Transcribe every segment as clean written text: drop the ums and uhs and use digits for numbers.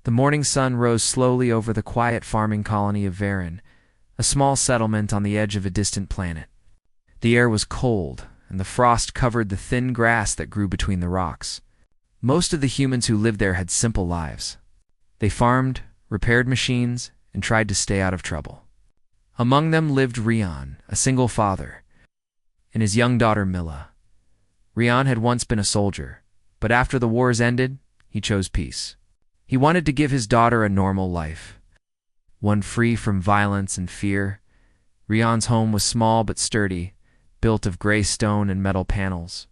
The morning sun rose slowly over the quiet farming colony of Varen, a small settlement on the edge of a distant planet. The air was cold, and the frost covered the thin grass that grew between the rocks. Most of the humans who lived there had simple lives. They farmed, repaired machines, and tried to stay out of trouble. Among them lived Rian, a single father, and his young daughter Mila. Rian had once been a soldier, but after the wars ended, he chose peace. He wanted to give his daughter a normal life, one free from violence and fear. Rian's home was small but sturdy, built of gray stone and metal panels.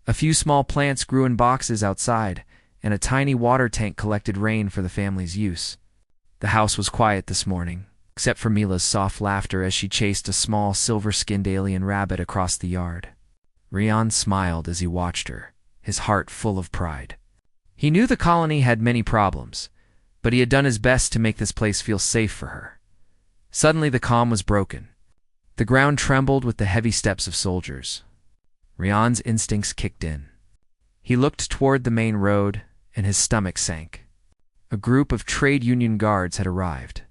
A few small plants grew in boxes outside, and a tiny water tank collected rain for the family's use. The house was quiet this morning, except for Mila's soft laughter as she chased a small silver-skinned alien rabbit across the yard. Rian smiled as he watched her, his heart full of pride. He knew the colony had many problems, but he had done his best to make this place feel safe for her. Suddenly the calm was broken. The ground trembled with the heavy steps of soldiers. Rian's instincts kicked in. He looked toward the main road, and his stomach sank. A group of trade union guards had arrived.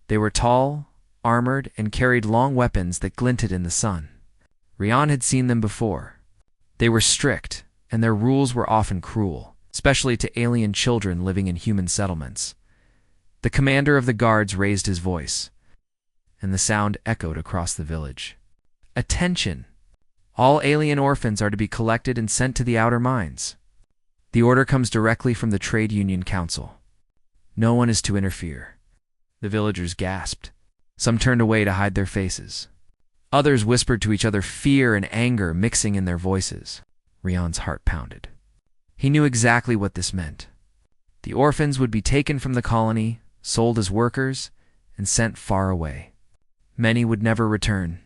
They were tall, armored, and carried long weapons that glinted in the sun. Rian had seen them before. They were strict, and their rules were often cruel, especially to alien children living in human settlements. The commander of the guards raised his voice, and the sound echoed across the village. "Attention! All alien orphans are to be collected and sent to the outer mines. The order comes directly from the Trade Union Council. No one is to interfere." The villagers gasped. Some turned away to hide their faces. Others whispered to each other, fear and anger mixing in their voices. Rian's heart pounded. He knew exactly what this meant. The orphans would be taken from the colony, sold as workers, and sent far away. Many would never return.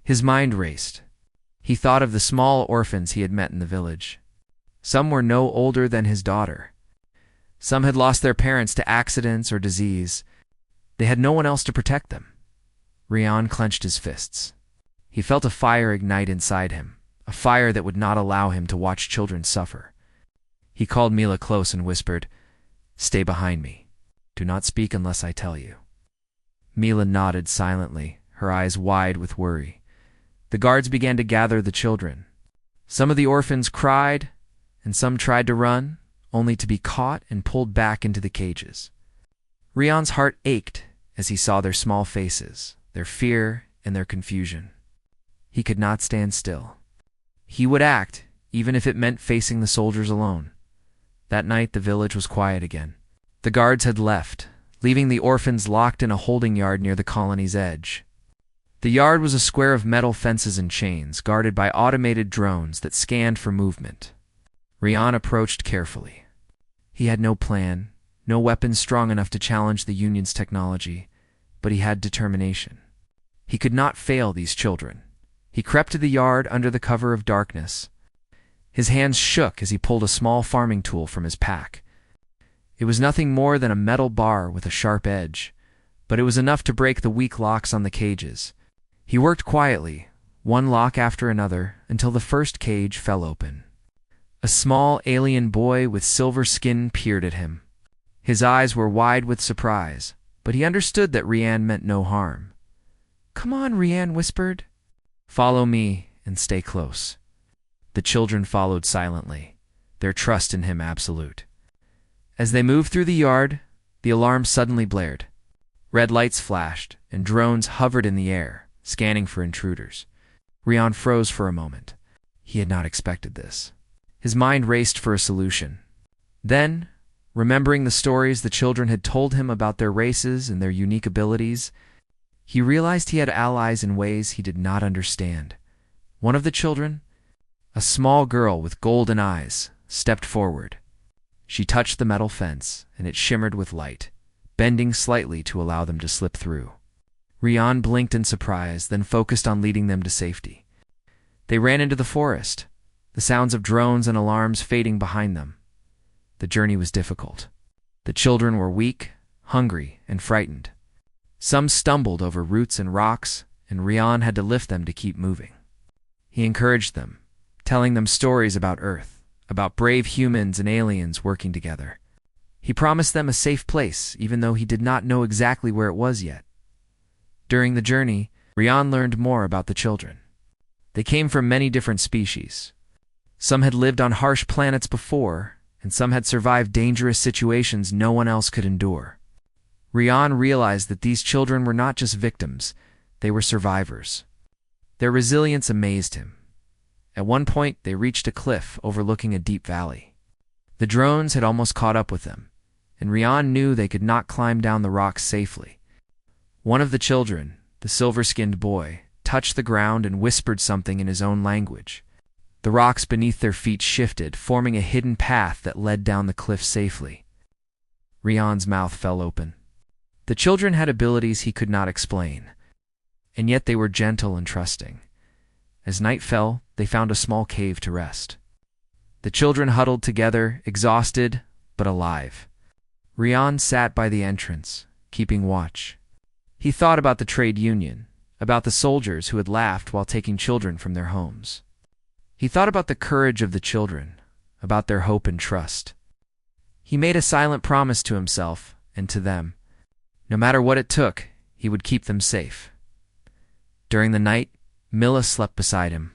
His mind raced. He thought of the small orphans he had met in the village. Some were no older than his daughter. Some had lost their parents to accidents or disease. They had no one else to protect them. Rian clenched his fists. He felt a fire ignite inside him, a fire that would not allow him to watch children suffer. He called Mila close and whispered, "Stay behind me. Do not speak unless I tell you." Mila nodded silently, her eyes wide with worry. The guards began to gather the children. Some of the orphans cried, and some tried to run, only to be caught and pulled back into the cages. Rian's heart ached as he saw their small faces, their fear and their confusion. He could not stand still. He would act, even if it meant facing the soldiers alone. That night the village was quiet again. The guards had left, leaving the orphans locked in a holding yard near the colony's edge. The yard was a square of metal fences and chains, guarded by automated drones that scanned for movement. Rian approached carefully. He had no plan, no weapons strong enough to challenge the Union's technology, but he had determination. He could not fail these children. He crept to the yard under the cover of darkness. His hands shook as he pulled a small farming tool from his pack. It was nothing more than a metal bar with a sharp edge, but it was enough to break the weak locks on the cages. He worked quietly, one lock after another, until the first cage fell open. A small alien boy with silver skin peered at him. His eyes were wide with surprise, but he understood that Rian meant no harm. "Come on," Rian whispered. "Follow me and stay close." The children followed silently, their trust in him absolute. As they moved through the yard, the alarm suddenly blared. Red lights flashed, and drones hovered in the air, scanning for intruders. Rian froze for a moment. He had not expected this. His mind raced for a solution. Then, remembering the stories the children had told him about their races and their unique abilities, he realized he had allies in ways he did not understand. One of the children, a small girl with golden eyes, stepped forward. She touched the metal fence, and it shimmered with light, bending slightly to allow them to slip through. Rian blinked in surprise, then focused on leading them to safety. They ran into the forest, the sounds of drones and alarms fading behind them. The journey was difficult. The children were weak, hungry, and frightened. Some stumbled over roots and rocks, and Rian had to lift them to keep moving. He encouraged them, telling them stories about Earth, about brave humans and aliens working together. He promised them a safe place, even though he did not know exactly where it was yet. During the journey, Rian learned more about the children. They came from many different species. Some had lived on harsh planets before, and some had survived dangerous situations no one else could endure. Rian realized that these children were not just victims, they were survivors. Their resilience amazed him. At one point, they reached a cliff overlooking a deep valley. The drones had almost caught up with them, and Rian knew they could not climb down the rocks safely. One of the children, the silver-skinned boy, touched the ground and whispered something in his own language. The rocks beneath their feet shifted, forming a hidden path that led down the cliff safely. Rian's mouth fell open. The children had abilities he could not explain, and yet they were gentle and trusting. As night fell, they found a small cave to rest. The children huddled together, exhausted but alive. Rian sat by the entrance, keeping watch. He thought about the trade union, about the soldiers who had laughed while taking children from their homes. He thought about the courage of the children, about their hope and trust. He made a silent promise to himself and to them. No matter what it took, he would keep them safe. During the night, Mila slept beside him.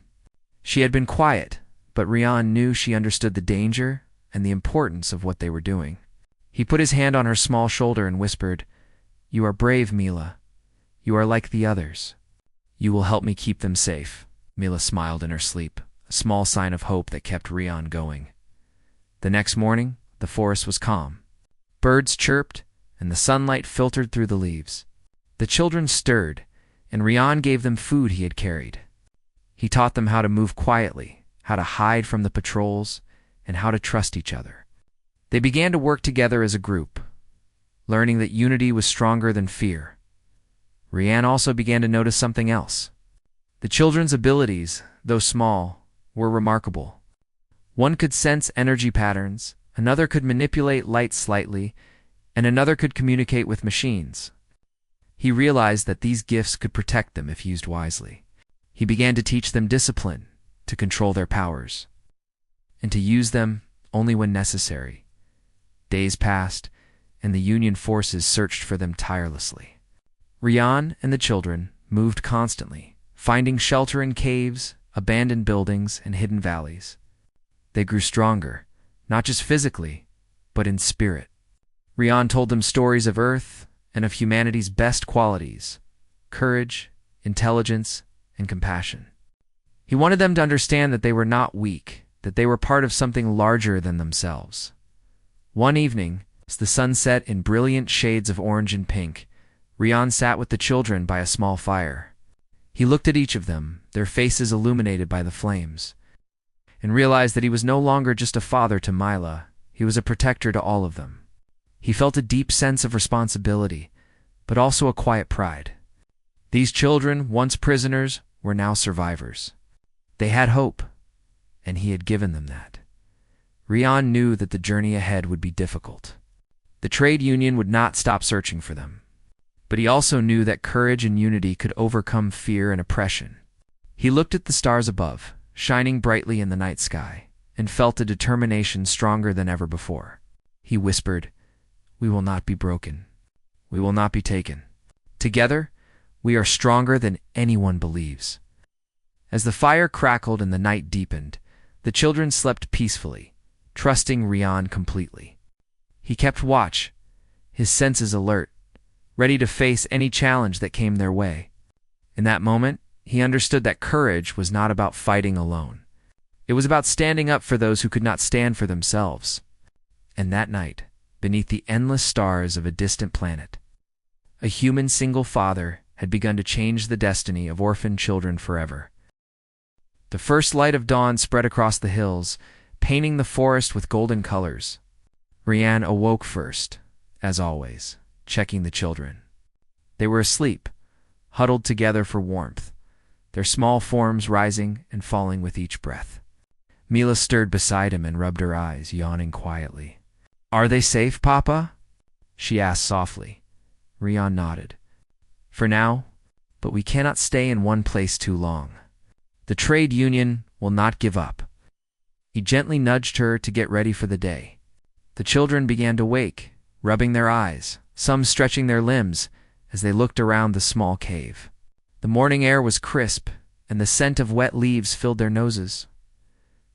She had been quiet, but Rian knew she understood the danger and the importance of what they were doing. He put his hand on her small shoulder and whispered, "You are brave, Mila. You are like the others. You will help me keep them safe." Mila smiled in her sleep, a small sign of hope that kept Rian going. The next morning, the forest was calm. Birds chirped, and the sunlight filtered through the leaves. The children stirred, and Rian gave them food he had carried. He taught them how to move quietly, how to hide from the patrols, and how to trust each other. They began to work together as a group, learning that unity was stronger than fear. Rian also began to notice something else. The children's abilities, though small, were remarkable. One could sense energy patterns, another could manipulate light slightly, and another could communicate with machines. He realized that these gifts could protect them if used wisely. He began to teach them discipline, to control their powers, and to use them only when necessary. Days passed, and the Union forces searched for them tirelessly. Rian and the children moved constantly, finding shelter in caves, abandoned buildings, and hidden valleys. They grew stronger, not just physically, but in spirit. Rian told them stories of Earth and of humanity's best qualities: courage, intelligence, and compassion. He wanted them to understand that they were not weak, that they were part of something larger than themselves. One evening, as the sun set in brilliant shades of orange and pink, Rian sat with the children by a small fire. He looked at each of them, their faces illuminated by the flames, and realized that he was no longer just a father to Mila, he was a protector to all of them. He felt a deep sense of responsibility, but also a quiet pride. These children, once prisoners, were now survivors. They had hope, and he had given them that. Rian knew that the journey ahead would be difficult. The trade union would not stop searching for them. But he also knew that courage and unity could overcome fear and oppression. He looked at the stars above, shining brightly in the night sky, and felt a determination stronger than ever before. He whispered, "We will not be broken. We will not be taken. Together, we are stronger than anyone believes." As the fire crackled and the night deepened, the children slept peacefully, trusting Rian completely. He kept watch, his senses alert, ready to face any challenge that came their way. In that moment, he understood that courage was not about fighting alone. It was about standing up for those who could not stand for themselves. And that night, beneath the endless stars of a distant planet, a human single father had begun to change the destiny of orphaned children forever. The first light of dawn spread across the hills, painting the forest with golden colors. Rian awoke first, as always, checking the children. They were asleep, huddled together for warmth, their small forms rising and falling with each breath. Mila stirred beside him and rubbed her eyes, yawning quietly. "Are they safe, Papa?" she asked softly. Rian nodded. "For now, but we cannot stay in one place too long. The trade union will not give up." He gently nudged her to get ready for the day. The children began to wake, rubbing their eyes, some stretching their limbs as they looked around the small cave. The morning air was crisp, and the scent of wet leaves filled their noses.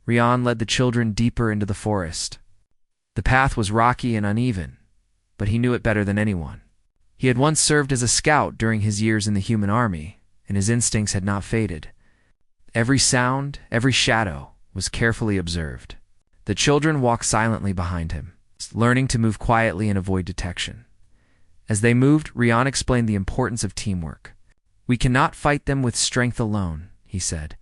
Rian led the children deeper into the forest. The path was rocky and uneven, but he knew it better than anyone. He had once served as a scout during his years in the human army, and his instincts had not faded. Every sound, every shadow, was carefully observed. The children walked silently behind him, learning to move quietly and avoid detection. As they moved, Rian explained the importance of teamwork. "We cannot fight them with strength alone," he said.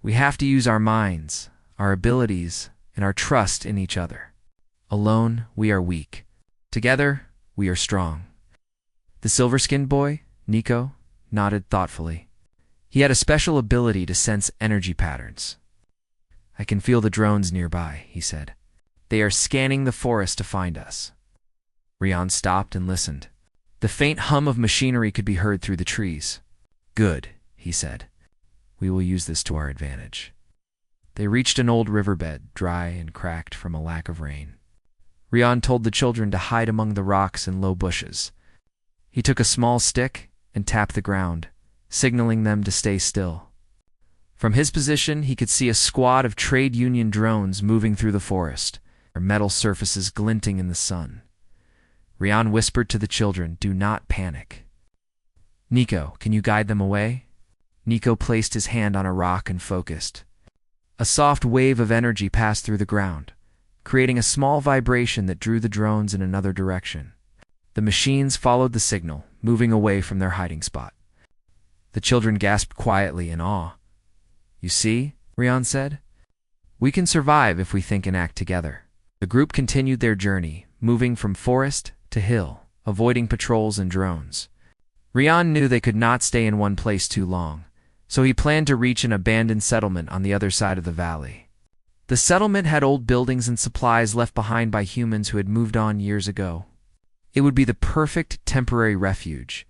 "We have to use our minds, our abilities, and our trust in each other. Alone, we are weak. Together, we are strong." The silver-skinned boy, Nico, nodded thoughtfully. He had a special ability to sense energy patterns. "I can feel the drones nearby," he said. "They are scanning the forest to find us." Rian stopped and listened. The faint hum of machinery could be heard through the trees. "Good," he said. "We will use this to our advantage." They reached an old riverbed, dry and cracked from a lack of rain. Rian told the children to hide among the rocks and low bushes. He took a small stick and tapped the ground, signaling them to stay still. From his position, he could see a squad of trade union drones moving through the forest, their metal surfaces glinting in the sun. Rian whispered to the children, "Do not panic." "Nico, can you guide them away?" Nico placed his hand on a rock and focused. A soft wave of energy passed through the ground, creating a small vibration that drew the drones in another direction. The machines followed the signal, moving away from their hiding spot. The children gasped quietly in awe. "You see," Rian said, "we can survive if we think and act together." The group continued their journey, moving from forest to hill, avoiding patrols and drones. Rian knew they could not stay in one place too long, so he planned to reach an abandoned settlement on the other side of the valley. The settlement had old buildings and supplies left behind by humans who had moved on years ago. It would be the perfect temporary refuge.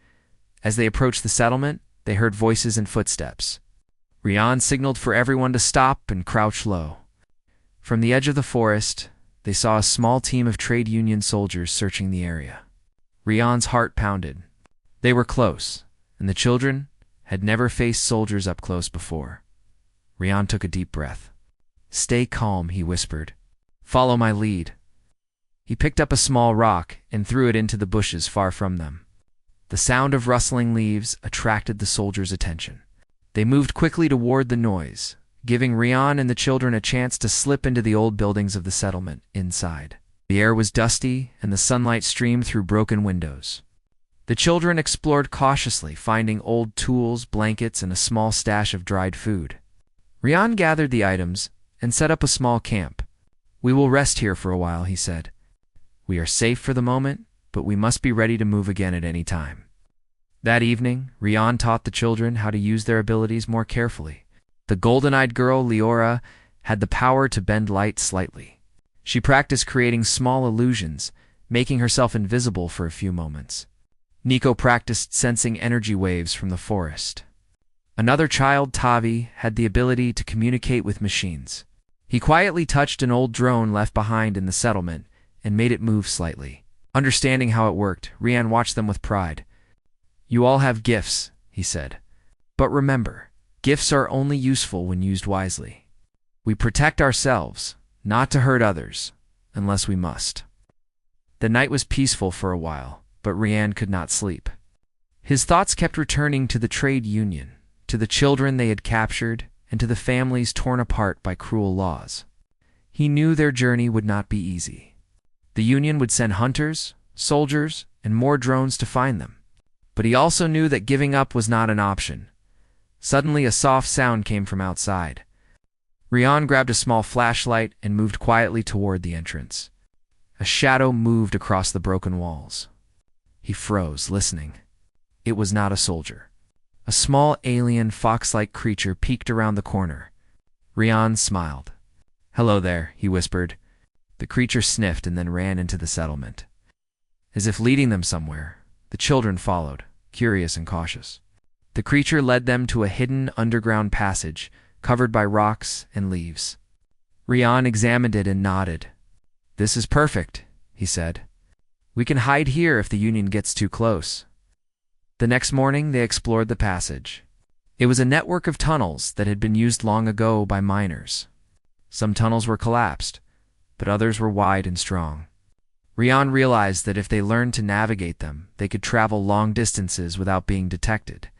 As they approached the settlement, they heard voices and footsteps. Rian signaled for everyone to stop and crouch low. From the edge of the forest, they saw a small team of trade union soldiers searching the area. Rian's heart pounded. They were close, and the children had never faced soldiers up close before. Rian took a deep breath. "Stay calm," he whispered. "Follow my lead." He picked up a small rock and threw it into the bushes far from them. The sound of rustling leaves attracted the soldiers' attention. They moved quickly toward the noise, giving Rian and the children a chance to slip into the old buildings of the settlement inside. The air was dusty, and the sunlight streamed through broken windows. The children explored cautiously, finding old tools, blankets, and a small stash of dried food. Rian gathered the items and set up a small camp. "We will rest here for a while," he said. "We are safe for the moment, but we must be ready to move again at any time." That evening, Rian taught the children how to use their abilities more carefully. The golden-eyed girl, Leora, had the power to bend light slightly. She practiced creating small illusions, making herself invisible for a few moments. Nico practiced sensing energy waves from the forest. Another child, Tavi, had the ability to communicate with machines. He quietly touched an old drone left behind in the settlement and made it move slightly. Understanding how it worked, Rian watched them with pride. "You all have gifts," he said. "But remember, gifts are only useful when used wisely. We protect ourselves, not to hurt others, unless we must." The night was peaceful for a while, but Rian could not sleep. His thoughts kept returning to the trade union, to the children they had captured, and to the families torn apart by cruel laws. He knew their journey would not be easy. The Union would send hunters, soldiers, and more drones to find them. But he also knew that giving up was not an option. Suddenly, a soft sound came from outside. Rian grabbed a small flashlight and moved quietly toward the entrance. A shadow moved across the broken walls. He froze, listening. It was not a soldier. A small alien fox-like creature peeked around the corner. Rian smiled. "Hello there," he whispered. The creature sniffed and then ran into the settlement. As if leading them somewhere, the children followed, curious and cautious. The creature led them to a hidden underground passage covered by rocks and leaves. Rian examined it and nodded. "This is perfect," he said. "We can hide here if the Union gets too close." The next morning they explored the passage. It was a network of tunnels that had been used long ago by miners. Some tunnels were collapsed, but others were wide and strong. Rian realized that if they learned to navigate them, they could travel long distances without being detected.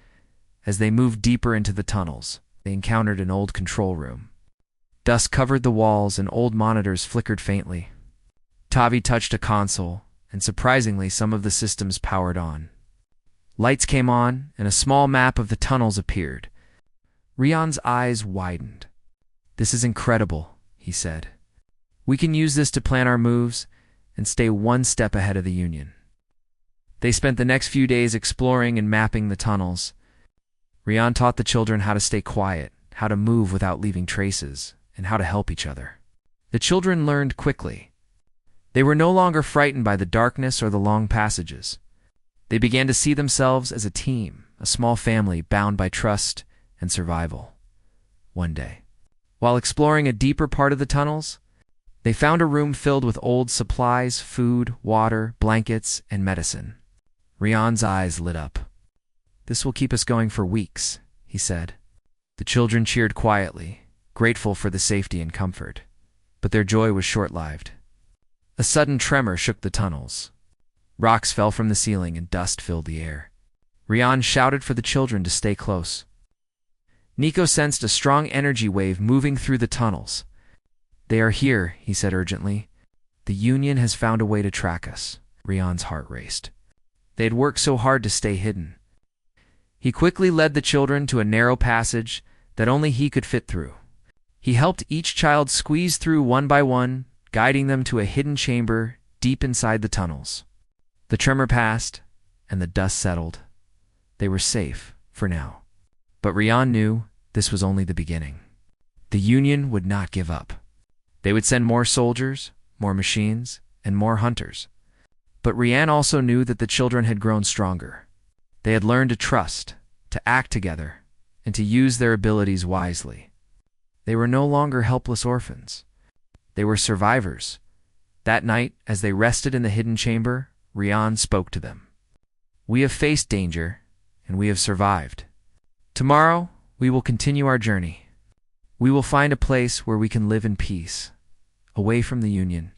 As they moved deeper into the tunnels, they encountered an old control room. Dust covered the walls and old monitors flickered faintly. Tavi touched a console, and surprisingly some of the systems powered on. Lights came on, and a small map of the tunnels appeared. Rian's eyes widened. "This is incredible," he said. "We can use this to plan our moves and stay one step ahead of the Union." They spent the next few days exploring and mapping the tunnels. Rian taught the children how to stay quiet, how to move without leaving traces, and how to help each other. The children learned quickly. They were no longer frightened by the darkness or the long passages. They began to see themselves as a team, a small family bound by trust and survival. One day, while exploring a deeper part of the tunnels, they found a room filled with old supplies, food, water, blankets, and medicine. Rian's eyes lit up. "This will keep us going for weeks," he said. The children cheered quietly, grateful for the safety and comfort. But their joy was short-lived. A sudden tremor shook the tunnels. Rocks fell from the ceiling and dust filled the air. Rian shouted for the children to stay close. Nico sensed a strong energy wave moving through the tunnels. "They are here," he said urgently. "The Union has found a way to track us." Rian's heart raced. They had worked so hard to stay hidden. He quickly led the children to a narrow passage that only he could fit through. He helped each child squeeze through one by one, guiding them to a hidden chamber deep inside the tunnels. The tremor passed, and the dust settled. They were safe, for now. But Rian knew this was only the beginning. The Union would not give up. They would send more soldiers, more machines, and more hunters. But Rian also knew that the children had grown stronger. They had learned to trust, to act together, and to use their abilities wisely. They were no longer helpless orphans. They were survivors. That night, as they rested in the hidden chamber, Rian spoke to them. "We have faced danger, and we have survived. Tomorrow, we will continue our journey. We will find a place where we can live in peace, away from the Union,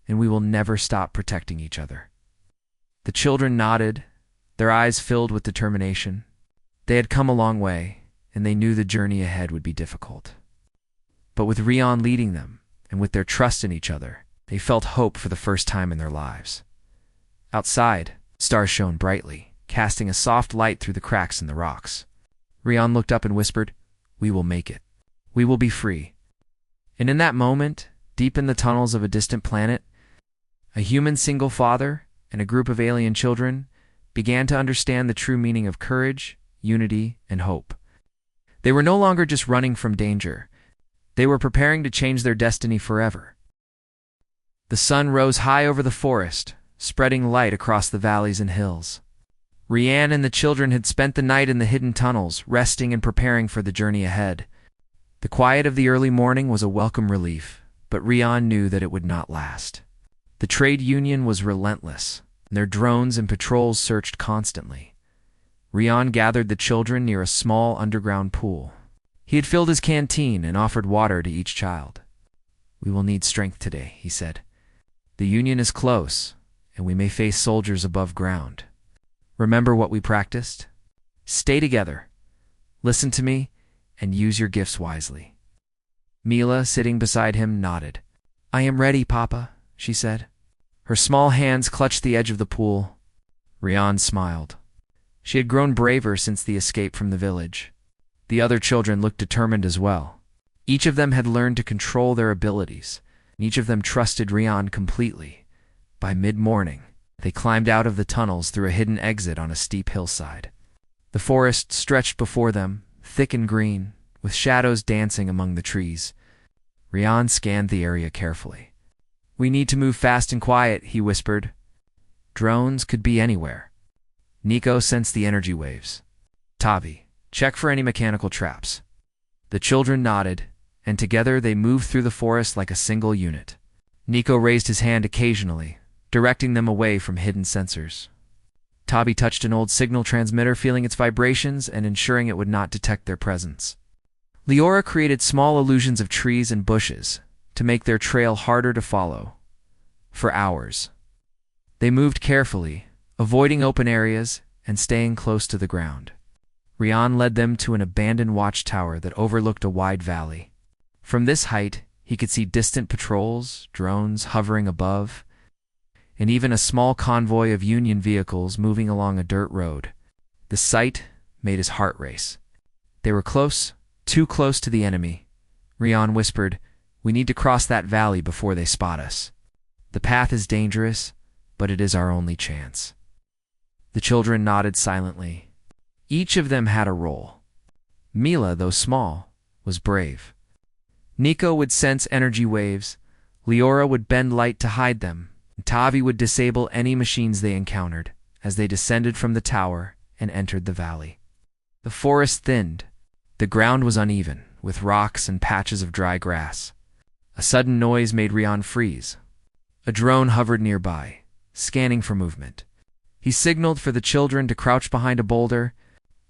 and we will never stop protecting each other." The children nodded, their eyes filled with determination. They had come a long way, and they knew the journey ahead would be difficult. But with Rian leading them, and with their trust in each other, they felt hope for the first time in their lives. Outside, stars shone brightly, casting a soft light through the cracks in the rocks. Rian looked up and whispered, "We will make it. We will be free." And in that moment, deep in the tunnels of a distant planet, a human single father and a group of alien children began to understand the true meaning of courage, unity, and hope. They were no longer just running from danger. They were preparing to change their destiny forever. The sun rose high over the forest, spreading light across the valleys and hills. Rian and the children had spent the night in the hidden tunnels, resting and preparing for the journey ahead. The quiet of the early morning was a welcome relief, but Rian knew that it would not last. The trade union was relentless, and their drones and patrols searched constantly. Rian gathered the children near a small underground pool. He had filled his canteen and offered water to each child. "We will need strength today," he said. "The Union is close, and we may face soldiers above ground. Remember what we practiced? Stay together, listen to me, and use your gifts wisely." Mila, sitting beside him, nodded. "I am ready, Papa," she said. Her small hands clutched the edge of the pool. Rian smiled. She had grown braver since the escape from the village. The other children looked determined as well. Each of them had learned to control their abilities, and each of them trusted Rian completely. By mid-morning, they climbed out of the tunnels through a hidden exit on a steep hillside. The forest stretched before them, thick and green, with shadows dancing among the trees. Rian scanned the area carefully. "We need to move fast and quiet," he whispered. Drones could be anywhere. Nico sensed the energy waves. "Tavi, check for any mechanical traps." The children nodded, and together they moved through the forest like a single unit. Nico raised his hand occasionally, directing them away from hidden sensors. Tavi touched an old signal transmitter, feeling its vibrations and ensuring it would not detect their presence. Leora created small illusions of trees and bushes to make their trail harder to follow. For hours, they moved carefully, avoiding open areas and staying close to the ground. Rian led them to an abandoned watchtower that overlooked a wide valley. From this height, he could see distant patrols, drones hovering above, and even a small convoy of Union vehicles moving along a dirt road. The sight made his heart race. They were close, too close to the enemy. Rian whispered, "We need to cross that valley before they spot us. The path is dangerous, but it is our only chance." The children nodded silently. Each of them had a role. Mila, though small, was brave. Nico would sense energy waves, Leora would bend light to hide them, and Tavi would disable any machines they encountered as they descended from the tower and entered the valley. The forest thinned. The ground was uneven, with rocks and patches of dry grass. A sudden noise made Rian freeze. A drone hovered nearby, scanning for movement. He signaled for the children to crouch behind a boulder.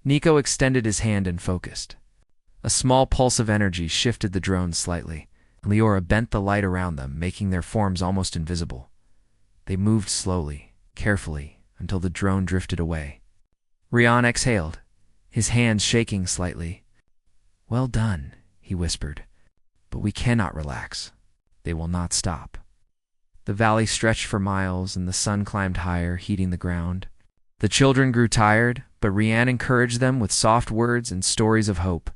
Nico extended his hand and focused. A small pulse of energy shifted the drone slightly. Leora bent the light around them, making their forms almost invisible. They moved slowly, carefully, until the drone drifted away. Rian exhaled, his hands shaking slightly. "Well done," he whispered. "But we cannot relax. They will not stop." The valley stretched for miles, and the sun climbed higher, heating the ground. The children grew tired, but Rian encouraged them with soft words and stories of hope.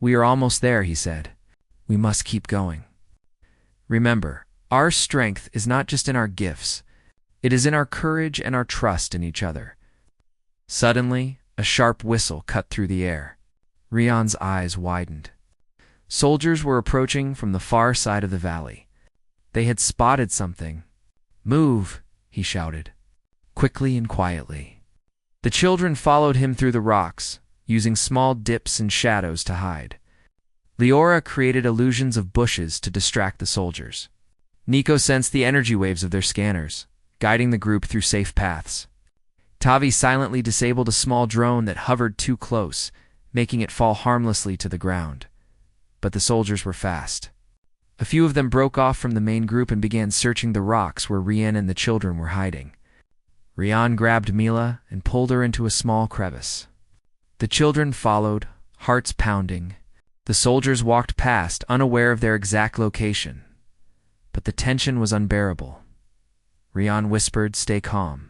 "We are almost there," he said. "We must keep going. Remember, our strength is not just in our gifts. It is in our courage and our trust in each other." Suddenly, a sharp whistle cut through the air. Rian's eyes widened. Soldiers were approaching from the far side of the valley. They had spotted something. "Move!" he shouted, quickly and quietly. The children followed him through the rocks, using small dips and shadows to hide. Leora created illusions of bushes to distract the soldiers. Nico sensed the energy waves of their scanners, guiding the group through safe paths. Tavi silently disabled a small drone that hovered too close, making it fall harmlessly to the ground. But the soldiers were fast. A few of them broke off from the main group and began searching the rocks where Rian and the children were hiding. Rian grabbed Mila and pulled her into a small crevice. The children followed, hearts pounding. The soldiers walked past, unaware of their exact location. But the tension was unbearable. Rian whispered, "Stay calm.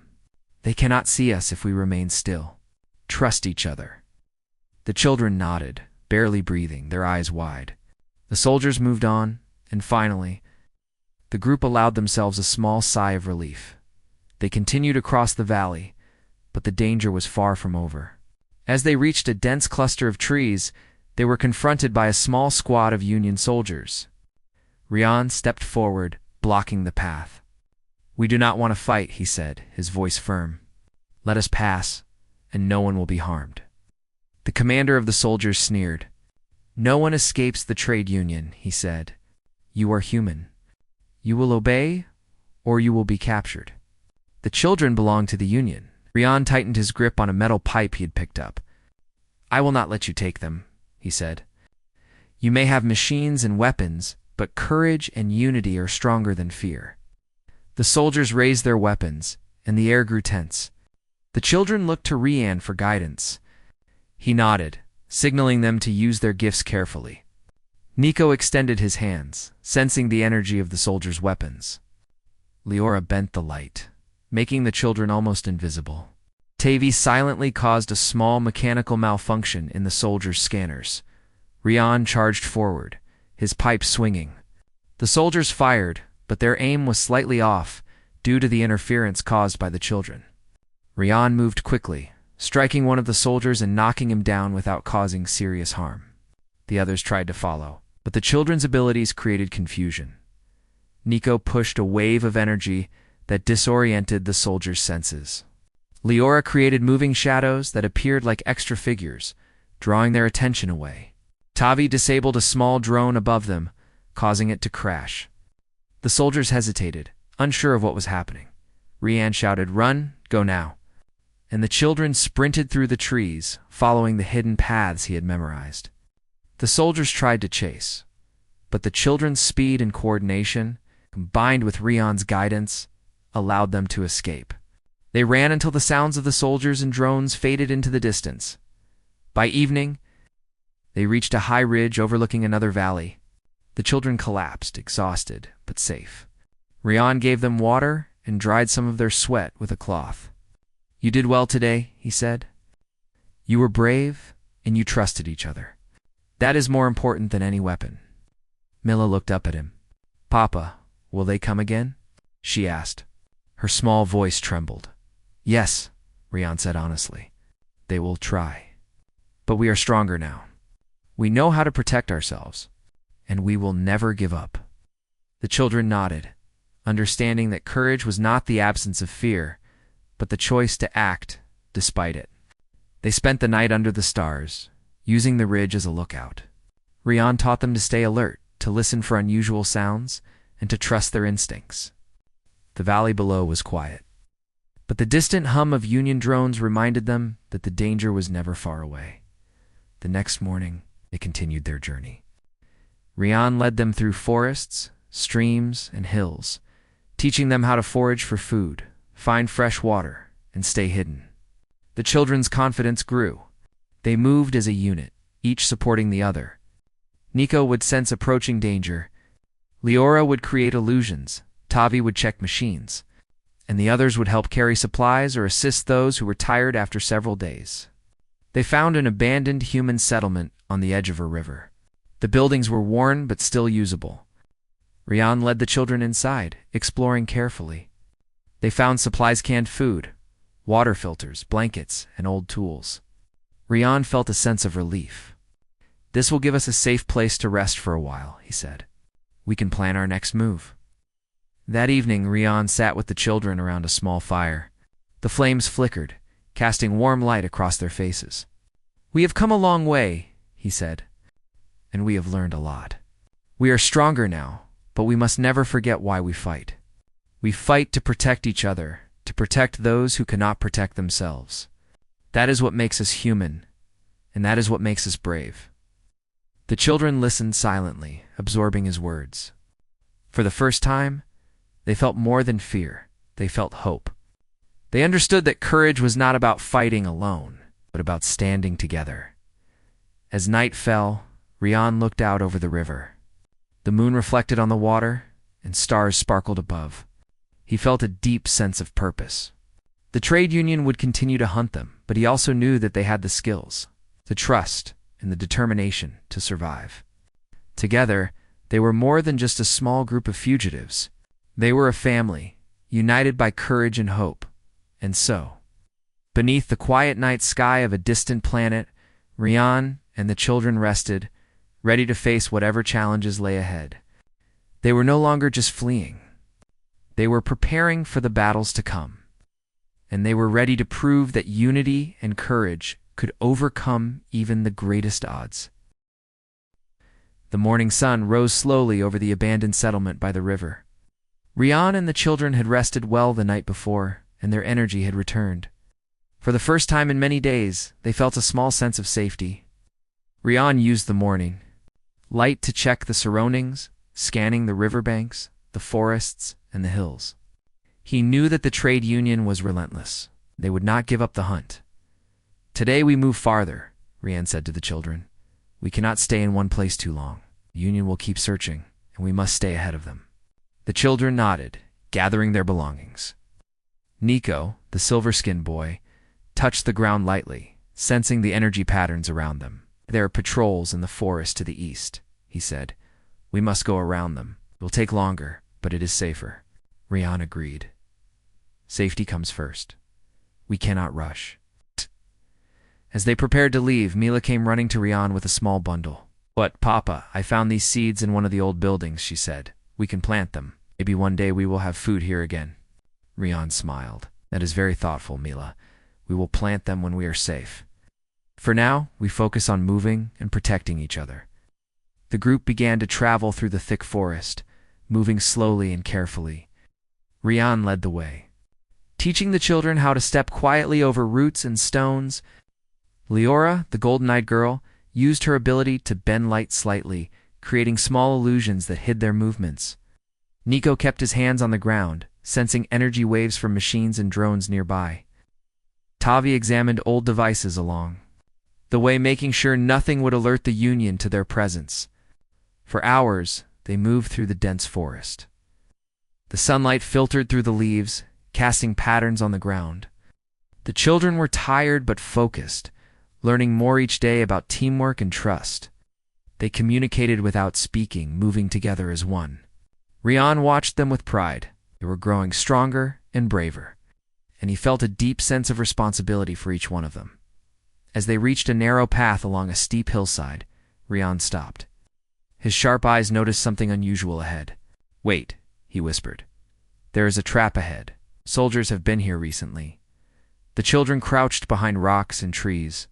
They cannot see us if we remain still. Trust each other." The children nodded, barely breathing, their eyes wide. The soldiers moved on, and finally, the group allowed themselves a small sigh of relief. They continued across the valley, but the danger was far from over. As they reached a dense cluster of trees, they were confronted by a small squad of Union soldiers. Rian stepped forward, blocking the path. "We do not want to fight," he said, his voice firm. "Let us pass, and no one will be harmed." The commander of the soldiers sneered. "No one escapes the trade union," he said. "You are human. You will obey, or you will be captured." The children belonged to the union. Rian tightened his grip on a metal pipe he had picked up. "I will not let you take them," he said. "You may have machines and weapons, but courage and unity are stronger than fear." The soldiers raised their weapons, and the air grew tense. The children looked to Rian for guidance. He nodded, signaling them to use their gifts carefully. Nico extended his hands, sensing the energy of the soldiers' weapons. Leora bent the light, making the children almost invisible. Tavi silently caused a small mechanical malfunction in the soldiers' scanners. Rian charged forward, his pipe swinging. The soldiers fired, but their aim was slightly off due to the interference caused by the children. Rian moved quickly, striking one of the soldiers and knocking him down without causing serious harm. The others tried to follow, but the children's abilities created confusion. Nico pushed a wave of energy that disoriented the soldiers' senses. Leora created moving shadows that appeared like extra figures, drawing their attention away. Tavi disabled a small drone above them, causing it to crash. The soldiers hesitated, unsure of what was happening. Rian shouted, "Run, go now." And the children sprinted through the trees, following the hidden paths he had memorized. The soldiers tried to chase, but the children's speed and coordination, combined with Rian's guidance, allowed them to escape. They ran until the sounds of the soldiers and drones faded into the distance. By evening, they reached a high ridge overlooking another valley. The children collapsed, exhausted but safe. Rian gave them water and dried some of their sweat with a cloth. "You did well today," he said. "You were brave and you trusted each other. That is more important than any weapon." Mila looked up at him. "Papa, will they come again?" she asked. Her small voice trembled. "Yes," Rian said honestly. "They will try. But we are stronger now. We know how to protect ourselves, and we will never give up." The children nodded, understanding that courage was not the absence of fear, but the choice to act despite it. They spent the night under the stars, using the ridge as a lookout. Rian taught them to stay alert, to listen for unusual sounds, and to trust their instincts. The valley below was quiet, but the distant hum of Union drones reminded them that the danger was never far away. The next morning, they continued their journey. Rian led them through forests, streams, and hills, teaching them how to forage for food, find fresh water, and stay hidden. The children's confidence grew. They moved as a unit, each supporting the other. Nico would sense approaching danger. Leora would create illusions. Tavi would check machines. And the others would help carry supplies or assist those who were tired after several days. They found an abandoned human settlement on the edge of a river. The buildings were worn but still usable. Rian led the children inside, exploring carefully. They found supplies, canned food, water filters, blankets, and old tools. Rian felt a sense of relief. "This will give us a safe place to rest for a while," he said. "We can plan our next move." That evening, Rian sat with the children around a small fire. The flames flickered, casting warm light across their faces. "We have come a long way," he said, "and we have learned a lot. We are stronger now, but we must never forget why we fight. We fight to protect each other, to protect those who cannot protect themselves. That is what makes us human, and that is what makes us brave." The children listened silently, absorbing his words. For the first time, they felt more than fear. They felt hope. They understood that courage was not about fighting alone, but about standing together. As night fell, Rian looked out over the river. The moon reflected on the water, and stars sparkled above. He felt a deep sense of purpose. The trade union would continue to hunt them, but he also knew that they had the skills, the trust, and the determination to survive. Together, they were more than just a small group of fugitives. They were a family, united by courage and hope. And so, beneath the quiet night sky of a distant planet, Rian and the children rested, ready to face whatever challenges lay ahead. They were no longer just fleeing. They were preparing for the battles to come. And they were ready to prove that unity and courage could overcome even the greatest odds. The morning sun rose slowly over the abandoned settlement by the river. Rian and the children had rested well the night before, and their energy had returned. For the first time in many days, they felt a small sense of safety. Rian used the morning light to check the surroundings, scanning the riverbanks, the forests, and the hills. He knew that the trade union was relentless. They would not give up the hunt. "Today we move farther," Rian said to the children. "We cannot stay in one place too long. The union will keep searching, and we must stay ahead of them." The children nodded, gathering their belongings. Nico, the silver-skinned boy, touched the ground lightly, sensing the energy patterns around them. "There are patrols in the forest to the east," he said. "We must go around them. It will take longer, but it is safer." Rian agreed. "Safety comes first. We cannot rush." As they prepared to leave, Mila came running to Rian with a small bundle. "But, Papa, I found these seeds in one of the old buildings," she said. "We can plant them. Maybe one day we will have food here again." Rian smiled. "That is very thoughtful, Mila. We will plant them when we are safe. For now, we focus on moving and protecting each other." The group began to travel through the thick forest. moving slowly and carefully. Rian led the way, teaching the children how to step quietly over roots and stones. Leora, the golden-eyed girl, used her ability to bend light slightly, creating small illusions that hid their movements. Nico kept his hands on the ground, sensing energy waves from machines and drones nearby. Tavi examined old devices along the way, making sure nothing would alert the Union to their presence. For hours, they moved through the dense forest. The sunlight filtered through the leaves, casting patterns on the ground. The children were tired but focused, learning more each day about teamwork and trust. They communicated without speaking, moving together as one. Rian watched them with pride. They were growing stronger and braver, and he felt a deep sense of responsibility for each one of them. As they reached a narrow path along a steep hillside, Rian stopped. His sharp eyes noticed something unusual ahead. "Wait," he whispered. "There is a trap ahead. Soldiers have been here recently." The children crouched behind rocks and trees.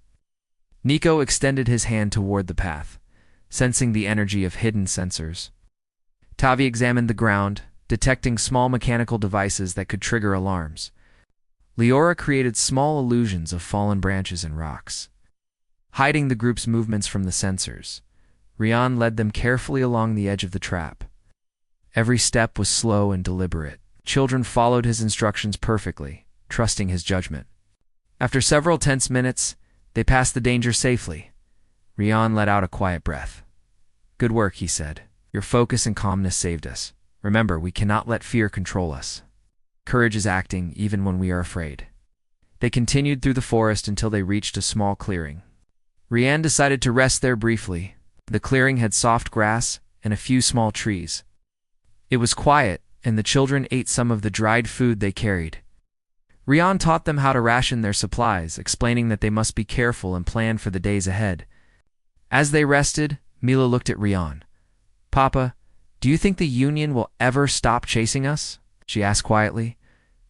Nico extended his hand toward the path, sensing the energy of hidden sensors. Tavi examined the ground, detecting small mechanical devices that could trigger alarms. Leora created small illusions of fallen branches and rocks, hiding the group's movements from the sensors. Rian led them carefully along the edge of the trap. Every step was slow and deliberate. Children followed his instructions perfectly, trusting his judgment. After several tense minutes, they passed the danger safely. Rian let out a quiet breath. "Good work," he said. "Your focus and calmness saved us. Remember, we cannot let fear control us. Courage is acting even when we are afraid." They continued through the forest until they reached a small clearing. Rian decided to rest there briefly. The clearing had soft grass and a few small trees. It was quiet, and the children ate some of the dried food they carried. Rian taught them how to ration their supplies, explaining that they must be careful and plan for the days ahead. As they rested, Mila looked at Rian. "Papa, do you think the Union will ever stop chasing us?" she asked quietly.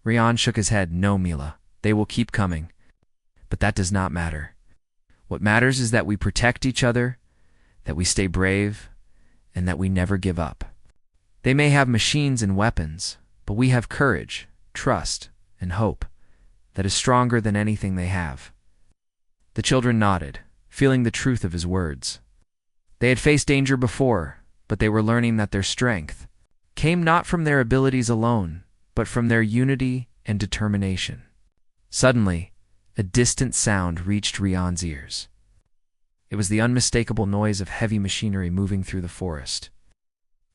Rian shook his head. "No, Mila, they will keep coming. But that does not matter. What matters is that we protect each other, that we stay brave, and that we never give up. They may have machines and weapons, but we have courage, trust, and hope that is stronger than anything they have." The children nodded, feeling the truth of his words. They had faced danger before, but they were learning that their strength came not from their abilities alone, but from their unity and determination. Suddenly, a distant sound reached Rian's ears. It was the unmistakable noise of heavy machinery moving through the forest.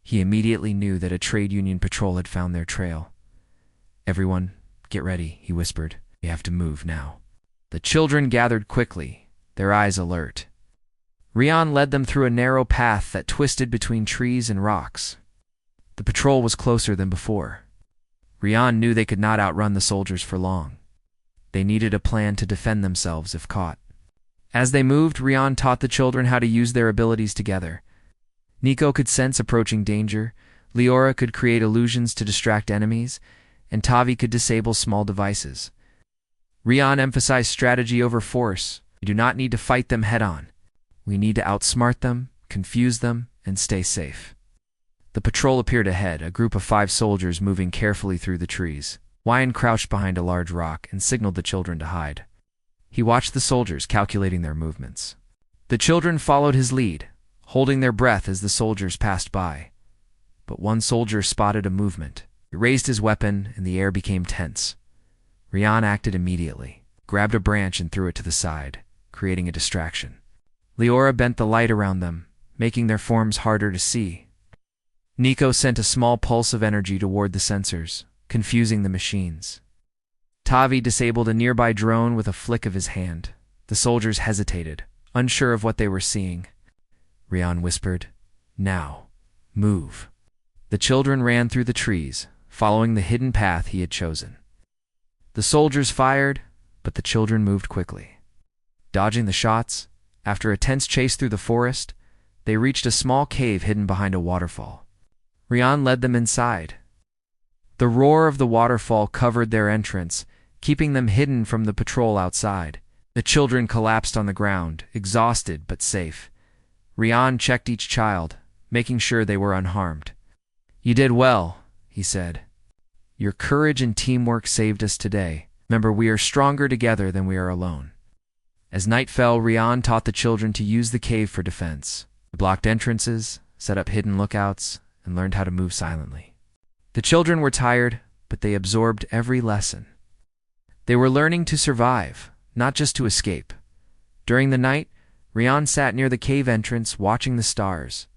He immediately knew that a trade union patrol had found their trail. "Everyone, get ready," he whispered. "We have to move now." The children gathered quickly, their eyes alert. Rian led them through a narrow path that twisted between trees and rocks. The patrol was closer than before. Rian knew they could not outrun the soldiers for long. They needed a plan to defend themselves if caught. As they moved, Rian taught the children how to use their abilities together. Nico could sense approaching danger, Leora could create illusions to distract enemies, and Tavi could disable small devices. Rian emphasized strategy over force. We do not need to fight them head-on. We need to outsmart them, confuse them, and stay safe. The patrol appeared ahead, a group of 5 soldiers moving carefully through the trees. Wyan crouched behind a large rock and signaled the children to hide. He watched the soldiers, calculating their movements. The children followed his lead, holding their breath as the soldiers passed by. But one soldier spotted a movement. He raised his weapon, and the air became tense. Rian acted immediately, grabbed a branch and threw it to the side, creating a distraction. Leora bent the light around them, making their forms harder to see. Nico sent a small pulse of energy toward the sensors, confusing the machines. Tavi disabled a nearby drone with a flick of his hand. The soldiers hesitated, unsure of what they were seeing. Rian whispered, "Now, move." The children ran through the trees, following the hidden path he had chosen. The soldiers fired, but the children moved quickly. Dodging the shots, after a tense chase through the forest, they reached a small cave hidden behind a waterfall. Rian led them inside. The roar of the waterfall covered their entrance, keeping them hidden from the patrol outside. The children collapsed on the ground, exhausted but safe. Rian checked each child, making sure they were unharmed. "You did well," he said. "Your courage and teamwork saved us today. Remember, we are stronger together than we are alone." As night fell, Rian taught the children to use the cave for defense. They blocked entrances, set up hidden lookouts, and learned how to move silently. The children were tired, but they absorbed every lesson. They were learning to survive, not just to escape. During the night, Rian sat near the cave entrance, watching the stars.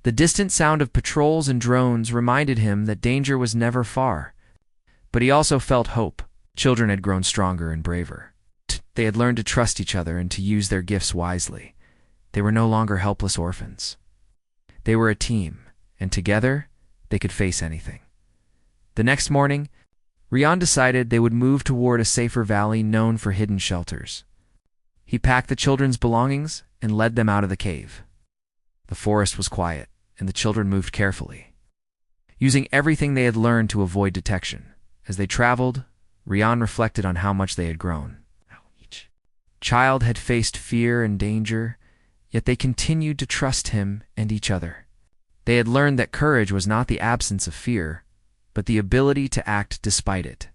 The distant sound of patrols and drones reminded him that danger was never far. But he also felt hope. Children had grown stronger and braver. They had learned to trust each other and to use their gifts wisely. They were no longer helpless orphans. They were a team, and together, they could face anything. The next morning, Rian decided they would move toward a safer valley known for hidden shelters. He packed the children's belongings and led them out of the cave. The forest was quiet, and the children moved carefully, using everything they had learned to avoid detection. As they traveled, Rian reflected on how much they had grown. Each child had faced fear and danger, yet they continued to trust him and each other. They had learned that courage was not the absence of fear, but the ability to act despite it.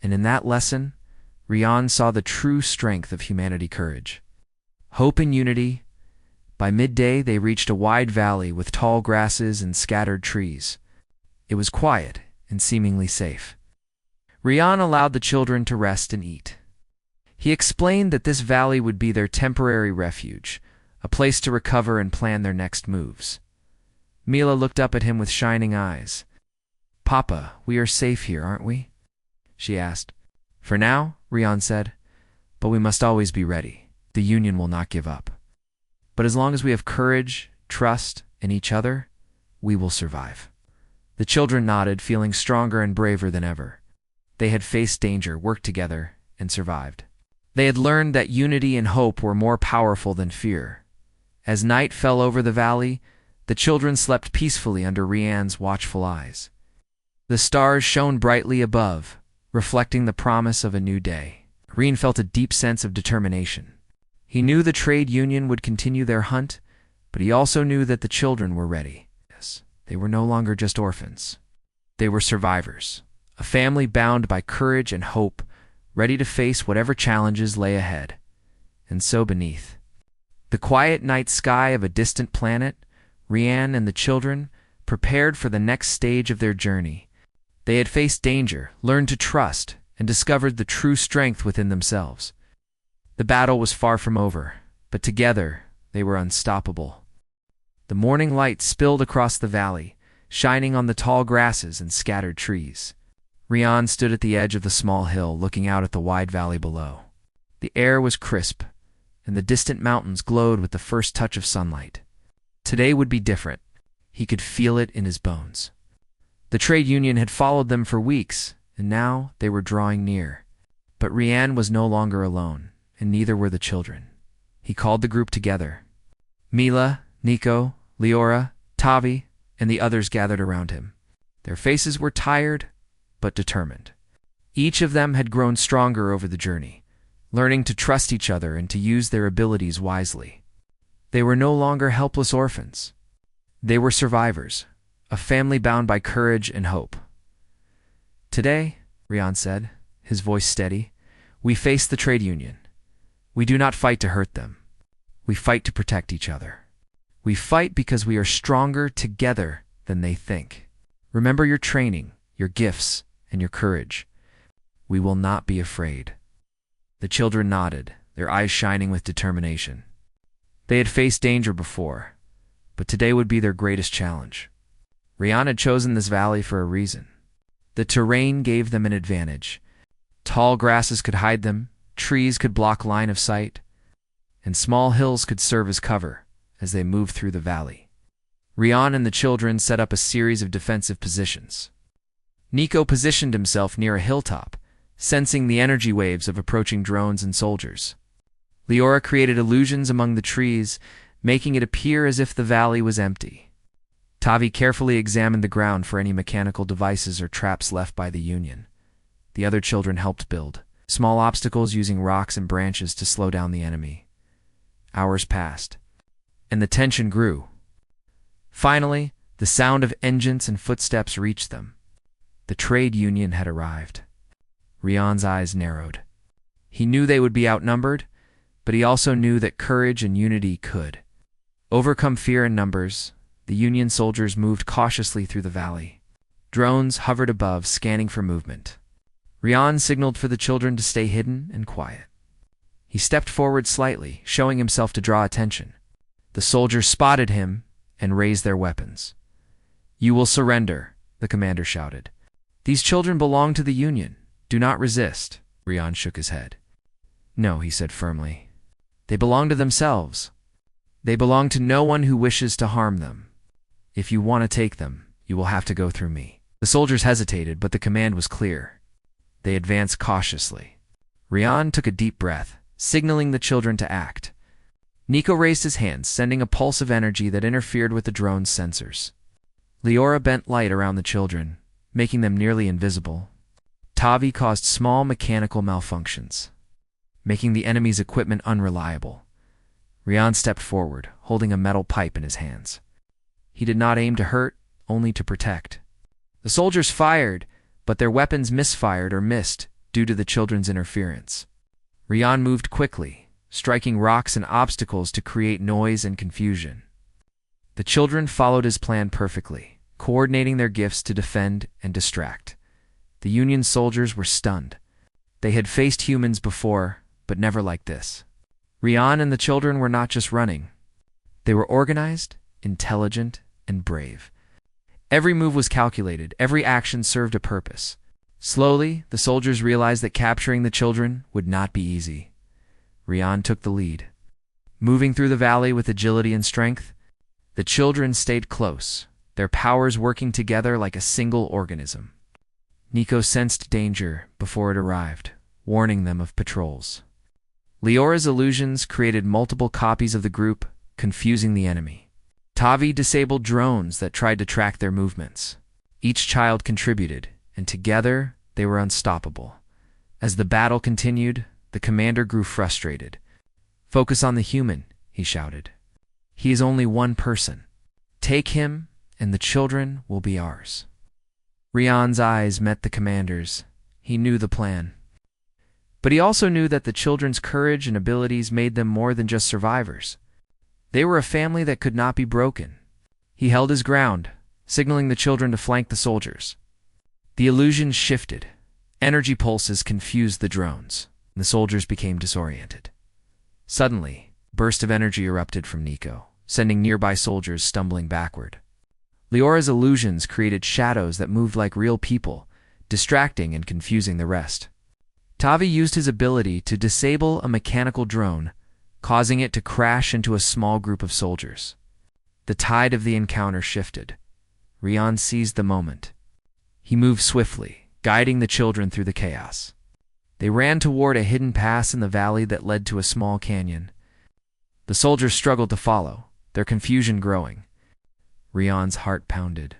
And in that lesson, Rian saw the true strength of humanity courage. Hope and unity. By midday, they reached a wide valley with tall grasses and scattered trees. It was quiet and seemingly safe. Rian allowed the children to rest and eat. He explained that this valley would be their temporary refuge, a place to recover and plan their next moves. Mila looked up at him with shining eyes. "Papa, we are safe here, aren't we?" she asked. "For now," Rian said, "but we must always be ready. The Union will not give up. But as long as we have courage, trust, and each other, we will survive." The children nodded, feeling stronger and braver than ever. They had faced danger, worked together, and survived. They had learned that unity and hope were more powerful than fear. As night fell over the valley, the children slept peacefully under Rian's watchful eyes. The stars shone brightly above, reflecting the promise of a new day. Rian felt a deep sense of determination. He knew the trade union would continue their hunt, but he also knew that the children were ready. Yes, they were no longer just orphans. They were survivors, a family bound by courage and hope, ready to face whatever challenges lay ahead. And so beneath the quiet night sky of a distant planet, Rian and the children prepared for the next stage of their journey. They had faced danger, learned to trust, and discovered the true strength within themselves. The battle was far from over, but together they were unstoppable. The morning light spilled across the valley, shining on the tall grasses and scattered trees. Rian stood at the edge of the small hill, looking out at the wide valley below. The air was crisp, and the distant mountains glowed with the first touch of sunlight. Today would be different. He could feel it in his bones. The trade union had followed them for weeks, and now they were drawing near. But Rian was no longer alone, and neither were the children. He called the group together. Mila, Nico, Leora, Tavi, and the others gathered around him. Their faces were tired, but determined. Each of them had grown stronger over the journey, learning to trust each other and to use their abilities wisely. They were no longer helpless orphans. They were survivors, a family bound by courage and hope. "Today," Rian said, his voice steady, "we face the trade union. We do not fight to hurt them. We fight to protect each other. We fight because we are stronger together than they think. Remember your training, your gifts, and your courage. We will not be afraid." The children nodded, their eyes shining with determination. They had faced danger before, but today would be their greatest challenge. Rian had chosen this valley for a reason. The terrain gave them an advantage. Tall grasses could hide them, trees could block line of sight, and small hills could serve as cover as they moved through the valley. Rian and the children set up a series of defensive positions. Nico positioned himself near a hilltop, sensing the energy waves of approaching drones and soldiers. Leora created illusions among the trees, making it appear as if the valley was empty. Tavi carefully examined the ground for any mechanical devices or traps left by the Union. The other children helped build small obstacles using rocks and branches to slow down the enemy. Hours passed, and the tension grew. Finally, The sound of engines and footsteps reached them. The trade union had arrived. Rian's eyes narrowed. He knew they would be outnumbered, but he also knew that courage and unity could overcome fear in numbers. The Union soldiers moved cautiously through the valley. Drones hovered above, scanning for movement. Rian signaled for the children to stay hidden and quiet. He stepped forward slightly, showing himself to draw attention. The soldiers spotted him and raised their weapons. "You will surrender," the commander shouted. "These children belong to the Union. Do not resist." Rian shook his head. "No," he said firmly. "They belong to themselves. They belong to no one who wishes to harm them. If you want to take them, you will have to go through me." The soldiers hesitated, but the command was clear. They advanced cautiously. Rian took a deep breath, signaling the children to act. Nico raised his hands, sending a pulse of energy that interfered with the drone's sensors. Leora bent light around the children, making them nearly invisible. Tavi caused small mechanical malfunctions, making the enemy's equipment unreliable. Rian stepped forward, holding a metal pipe in his hands. He did not aim to hurt, only to protect. The soldiers fired, but their weapons misfired or missed due to the children's interference. Rian moved quickly, striking rocks and obstacles to create noise and confusion. The children followed his plan perfectly, coordinating their gifts to defend and distract. The Union soldiers were stunned. They had faced humans before, but never like this. Rian and the children were not just running. They were organized, intelligent, and brave. Every move was calculated, every action served a purpose. Slowly, the soldiers realized that capturing the children would not be easy. Rian took the lead. Moving through the valley with agility and strength, the children stayed close, their powers working together like a single organism. Nico sensed danger before it arrived, warning them of patrols. Leora's illusions created multiple copies of the group, confusing the enemy. Tavi disabled drones that tried to track their movements. Each child contributed, and together they were unstoppable. As the battle continued, the commander grew frustrated. "Focus on the human," he shouted. "He is only one person. Take him, and the children will be ours." Rian's eyes met the commander's. He knew the plan. But he also knew that the children's courage and abilities made them more than just survivors. They were a family that could not be broken. He held his ground, signaling the children to flank the soldiers. The illusions shifted. Energy pulses confused the drones, and the soldiers became disoriented. Suddenly, a burst of energy erupted from Nico, sending nearby soldiers stumbling backward. Leora's illusions created shadows that moved like real people, distracting and confusing the rest. Tavi used his ability to disable a mechanical drone, causing it to crash into a small group of soldiers. The tide of the encounter shifted. Rian seized the moment. He moved swiftly, guiding the children through the chaos. They ran toward a hidden pass in the valley that led to a small canyon. The soldiers struggled to follow, their confusion growing. Rian's heart pounded.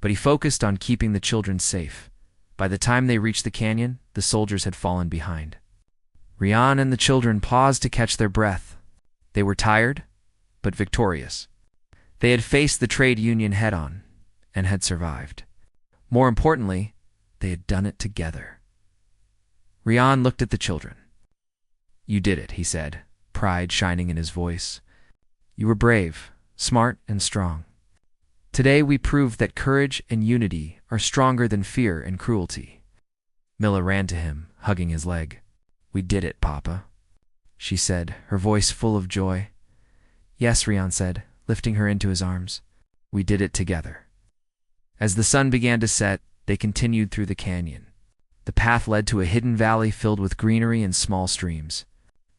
But he focused on keeping the children safe. By the time they reached the canyon, the soldiers had fallen behind. Rian and the children paused to catch their breath. They were tired, but victorious. They had faced the trade union head-on and had survived. More importantly, they had done it together. Rian looked at the children. "You did it," he said, pride shining in his voice. "You were brave, smart, and strong. Today we proved that courage and unity are stronger than fear and cruelty." Milla ran to him, hugging his leg. "We did it, Papa," she said, her voice full of joy. "Yes," Rian said, lifting her into his arms. "We did it together." As the sun began to set, they continued through the canyon. The path led to a hidden valley filled with greenery and small streams.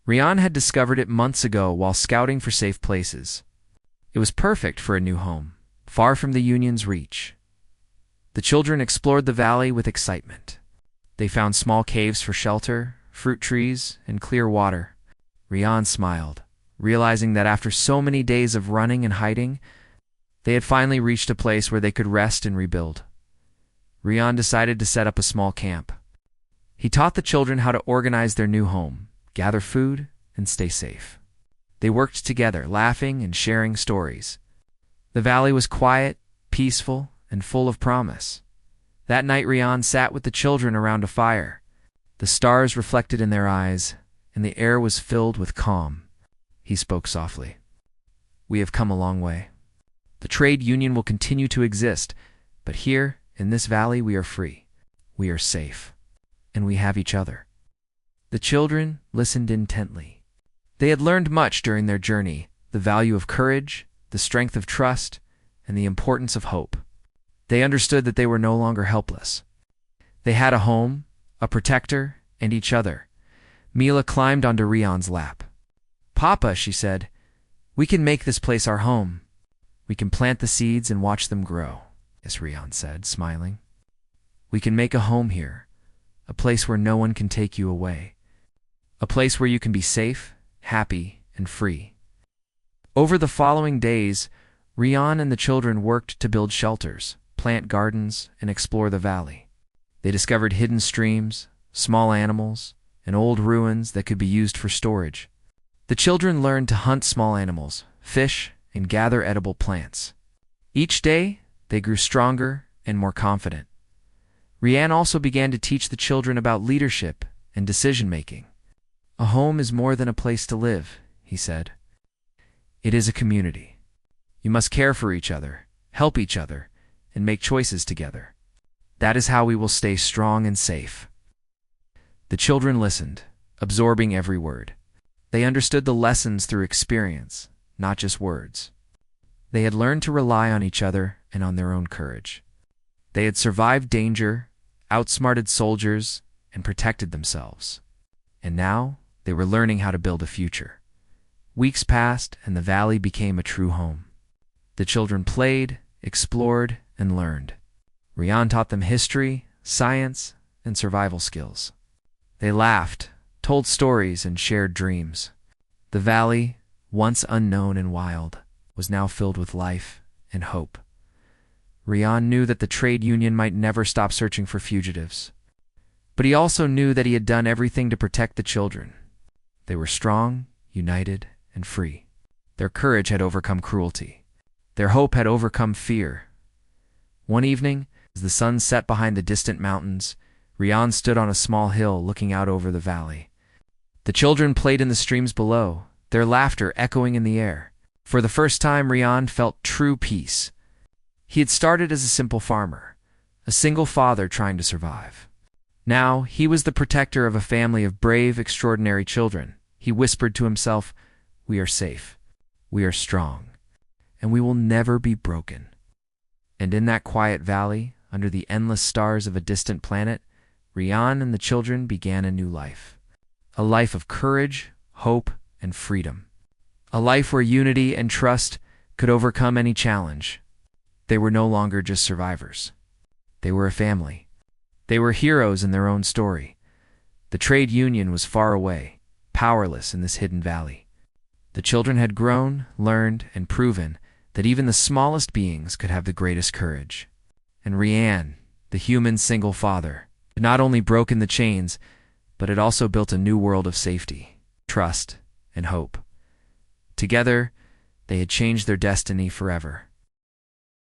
Rian had discovered it months ago while scouting for safe places. It was perfect for a new home, far from the Union's reach. The children explored the valley with excitement. They found small caves for shelter, fruit trees, and clear water. Rian smiled, realizing that after so many days of running and hiding, they had finally reached a place where they could rest and rebuild. Rian decided to set up a small camp. He taught the children how to organize their new home, gather food, and stay safe. They worked together, laughing and sharing stories. The valley was quiet, peaceful, and full of promise. That night Rian sat with the children around a fire. The stars reflected in their eyes, and the air was filled with calm. He spoke softly. "We have come a long way. The trade union will continue to exist, but here, in this valley, we are free. We are safe. And we have each other." The children listened intently. They had learned much during their journey: the value of courage, the strength of trust, and the importance of hope. They understood that they were no longer helpless. They had a home, a protector, and each other. Mila climbed onto Rian's lap. "Papa," she said, "we can make this place our home. We can plant the seeds and watch them grow." "Yes," Rian said, smiling. "We can make a home here, a place where no one can take you away. A place where you can be safe, happy, and free." Over the following days, Rian and the children worked to build shelters, plant gardens, and explore the valley. They discovered hidden streams, small animals, and old ruins that could be used for storage. The children learned to hunt small animals, fish, and gather edible plants. Each day, they grew stronger and more confident. Rian also began to teach the children about leadership and decision-making. "A home is more than a place to live," he said. "It is a community. You must care for each other, help each other, and make choices together. That is how we will stay strong and safe." The children listened, absorbing every word. They understood the lessons through experience, not just words. They had learned to rely on each other and on their own courage. They had survived danger, outsmarted soldiers, and protected themselves. And now they were learning how to build a future. Weeks passed, and the valley became a true home. The children played, explored, and learned. Rian taught them history, science, and survival skills. They laughed, told stories, and shared dreams. The valley, once unknown and wild, was now filled with life and hope. Rian knew that the trade union might never stop searching for fugitives. But he also knew that he had done everything to protect the children. They were strong, united, and free. Their courage had overcome cruelty. Their hope had overcome fear. One evening, as the sun set behind the distant mountains, Rian stood on a small hill looking out over the valley. The children played in the streams below, their laughter echoing in the air. For the first time, Rian felt true peace. He had started as a simple farmer, a single father trying to survive. Now, he was the protector of a family of brave, extraordinary children. He whispered to himself, "We are safe, we are strong, and we will never be broken." And in that quiet valley, under the endless stars of a distant planet, Rian and the children began a new life. A life of courage, hope, and freedom. A life where unity and trust could overcome any challenge. They were no longer just survivors. They were a family. They were heroes in their own story. The trade union was far away, powerless in this hidden valley. The children had grown, learned, and proven that even the smallest beings could have the greatest courage. And Rian, the human single father, had not only broken the chains, but had also built a new world of safety, trust, and hope. Together, they had changed their destiny forever.